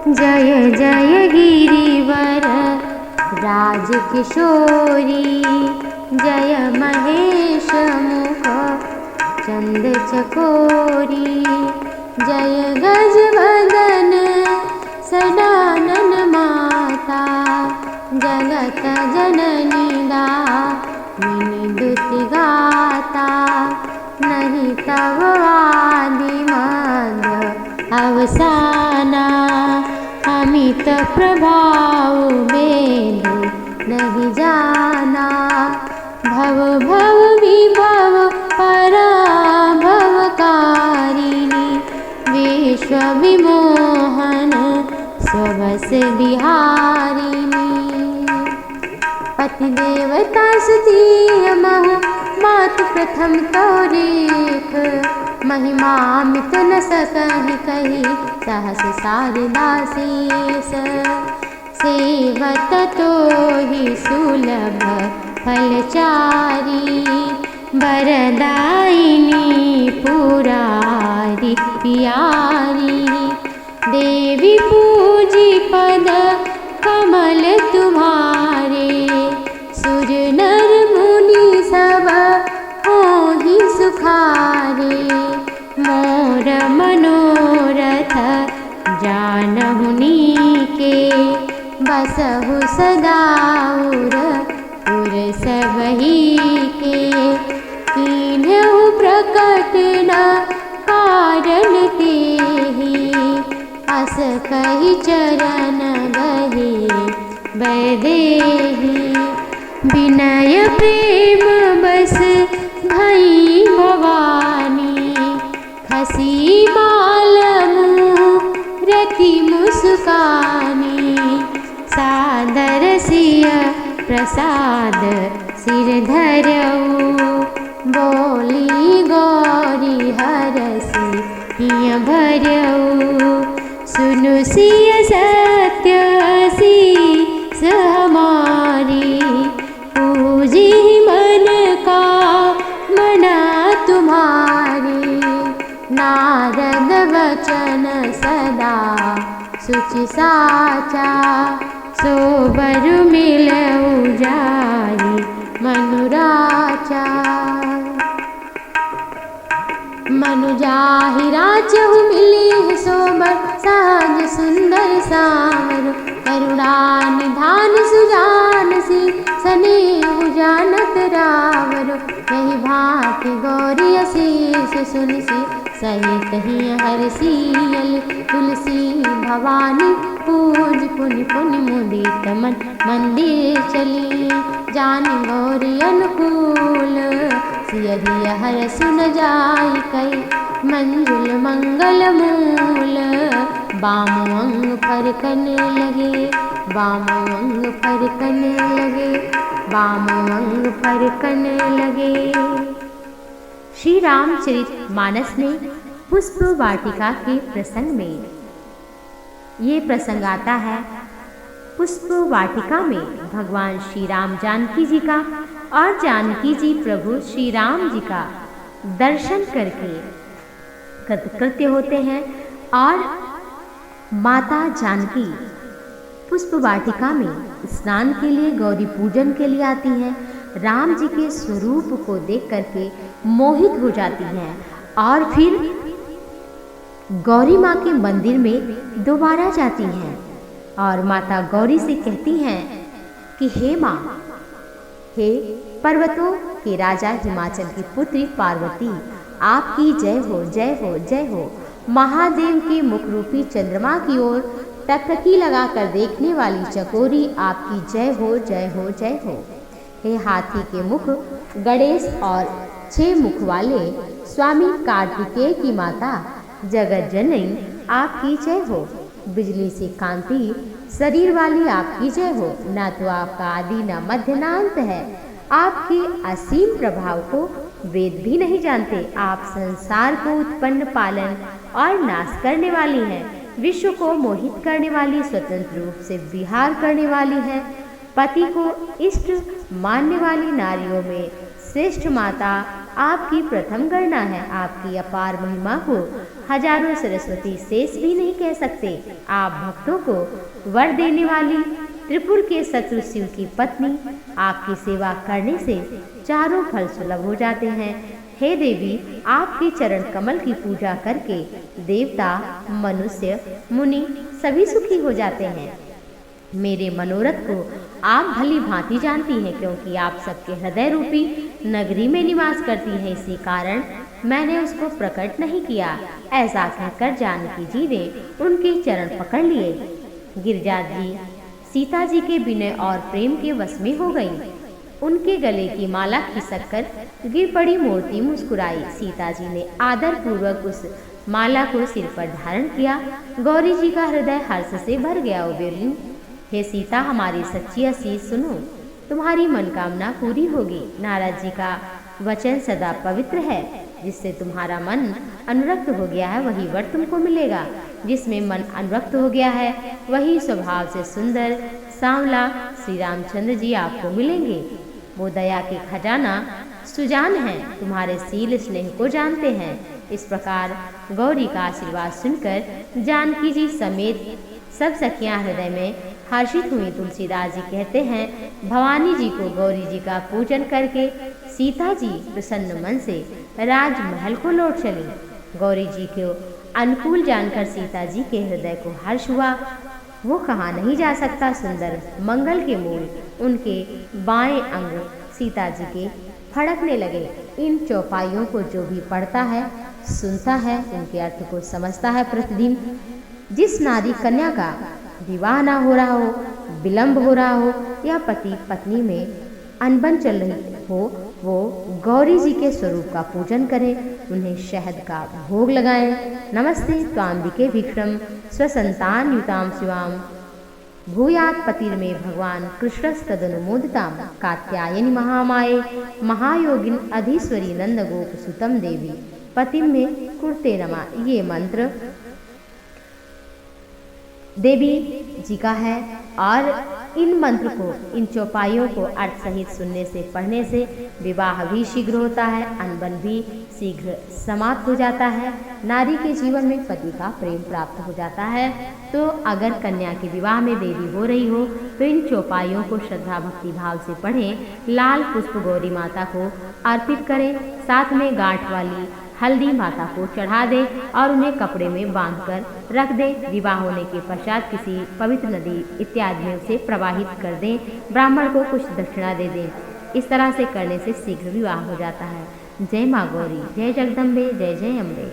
जय जय गिरिवर राजकिशोरी, जय महेश मुख चंद चकोरी, जय गजवदन सदानन माता, जगत जननी दामिनी दुति गाता, नहीं तव आदि मध्य अवसाना, अमित प्रभाव बेदु नहीं जाना, भव भव विभव पराभव कारिणी, विश्व विमोहन स्वभस बिहारिणी, पति देवता सुतीय महु मातु प्रथम तोरेख, महिमा मित न सकहि कही सहस शारदा शेष, सेवत तोहि सुलभ फलचारी, वरदायिनी पुरारी प्यारी, देवी पूजी पद कमल तुम्हारे, सुर नर मुनि सब होहि सुखारे, मोर मनोरथ जानहु नीके, बसहु सदा उर सबही के, कीन्हु प्रकट न कारण तेहि, अस कहि चरण गहे बैदेहि, विनय प्रेम बस भई भवानी, खसी माल मूरति मुस्कानी, सादर सिय प्रसाद सिर धरऊ, बोली गौरी हरसि हिय भरऊ, सुनु सिय सत्य शीस हमारी, पूजी मन का मना तुम्हारी, नारद वचन सदा सुचि साचा, सोबर मिलऊ जाई मनुराचा, मनु जाहि राचहु मिली सोबर, सहज सुंदर सावर, करुणा निधान सुजान सी, सनेहु जानत रावर, यही भांति गौरी असीस सुनसी, सहित ही हरसियल तुलसी भवानी, पूज पुनि पुनि मुदित मन मंदिर चली, जान गौरी अनुकूल, सियहि हर सुन जाई कई, मंजुल मंगल मूल, बामो अंग फरकन लगे, बामो अंग फरकन लगे, बामो अंग फरकन लगे। श्री रामचरित मानस में पुष्प वाटिका के प्रसंग में ये प्रसंग आता है। पुष्प वाटिका में भगवान श्री राम जानकी जी का और जानकी जी प्रभु श्री राम जी का दर्शन करके कृतकृत्य होते हैं और माता जानकी पुष्प वाटिका में स्नान के लिए गौरी पूजन के लिए आती हैं। राम जी के स्वरूप को देख करके मोहित हो जाती हैं और फिर गौरी माँ के मंदिर में दोबारा जाती हैं और माता गौरी से कहती हैं कि हे माँ, हे पर्वतों के राजा हिमाचल की पुत्री पार्वती, आपकी जय हो जय हो जय हो। महादेव के मुख रूपी चंद्रमा की ओर टकटकी लगाकर देखने वाली चकोरी, आपकी जय हो जय हो जय हो। हे हाथी के मुख गणेश और 6 मुख वाले स्वामी कार्तिकेय की माता जगत जननी, आपकी जय हो। बिजली सी कांति शरीर वाली, आपकी जय हो। न तो आपका आदि न मध्य न अंत है, आपके असीम प्रभाव को वेद भी नहीं जानते। आप संसार को उत्पन्न, पालन और नाश करने वाली हैं। विश्व को मोहित करने वाली, स्वतंत्र रूप से विहार करने वाली हैं। पति को इष्ट मानने वाली नारियों में श्रेष्ठ माता आपकी प्रथम गणना है। आपकी अपार महिमा को हजारों सरस्वती शेष भी नहीं कह सकते। आप भक्तों को वर देने वाली, त्रिपुर के शत्रु शिव की पत्नी, आपकी सेवा करने से चारों फल सुलभ हो जाते हैं। हे देवी, आपके चरण कमल की पूजा करके देवता, मनुष्य, मुनि सभी सुखी हो जाते हैं। मेरे मनोरथ को आप भली भांति जानती हैं, क्योंकि आप सबके हृदय रूपी नगरी में निवास करती हैं। इसी कारण मैंने उसको प्रकट नहीं किया। ऐसा कहकर जानकी जी ने उनके चरण पकड़ लिए। गिरिजा जी सीता जी के विनय और प्रेम के वश में हो गई। उनके गले की माला खिसक कर गिर पड़ी। मूर्ति मुस्कुराई। सीता जी ने आदर पूर्वक उस माला को सिर पर धारण किया। गौरी जी का हृदय हर्ष से भर गया। वो बोली, हे सीता, हमारी सच्ची आशीष सुनो, तुम्हारी मनोकामना पूरी होगी। नारद जी का वचन सदा पवित्र है। जिससे तुम्हारा मन अनुरक्त हो गया है वही वर तुमको मिलेगा। जिसमें मन अनुरक्त हो गया है वही स्वभाव से सुंदर सांवला श्री रामचंद्र जी आपको मिलेंगे। वो दया के खजाना सुजान हैं, तुम्हारे सील स्नेह को जानते हैं। इस प्रकार गौरी का आशीर्वाद सुनकर जानकी जी समेत सब सखियां हृदय में हर्षित हुई। तुलसीदास जी कहते हैं, भवानी जी को गौरी जी का पूजन करके सीता जी प्रसन्न मन से राजमहल को लौट चली। गौरी जी को अनुकूल जानकर सीता जी के हृदय को हर्ष हुआ। वो कहाँ नहीं जा सकता। सुंदर मंगल के मूल उनके बाएं अंग सीता जी के फड़कने लगे। इन चौपाइयों को जो भी पढ़ता है, सुनता है, उनके अर्थ को समझता है। प्रतिदिन जिस नारी कन्या का विवाह ना हो रहा हो, विलंब हो रहा हो या पति पत्नी में अनबन चल रही हो, वो गौरी जी के स्वरूप का पूजन करें, उन्हें शहद का भोग लगाएं। नमस्ते त्वाम्बिके भीक्षम स्वसंतान युताम शिवाम भूयात पतिर्मे भगवान कृष्णस्तदनुमोदिताम कात्यायनी महामाये महायोगिन अधीश्वरी नंद गोप सुतम देवी पतिम में कुर्ते नमा। ये मंत्र देवी जी का है और इन मंत्र को, इन चौपाइयों को अर्थ सहित सुनने से, पढ़ने से विवाह भी शीघ्र होता है, अनबन भी शीघ्र समाप्त हो जाता है, नारी के जीवन में पति का प्रेम प्राप्त हो जाता है। तो अगर कन्या के विवाह में देरी हो रही हो तो इन चौपाइयों को श्रद्धा भक्ति भाव से पढ़ें। लाल पुष्प गौरी माता को अर्पित करें, साथ में गांठ वाली हल्दी माता को चढ़ा दें और उन्हें कपड़े में बांधकर रख दें। विवाह होने के पश्चात किसी पवित्र नदी इत्यादि में उसे प्रवाहित कर दें। ब्राह्मण को कुछ दक्षिणा दे दें। इस तरह से करने से शीघ्र विवाह हो जाता है। जय माँ गौरी, जय जगदम्बे, जय जय अम्बे।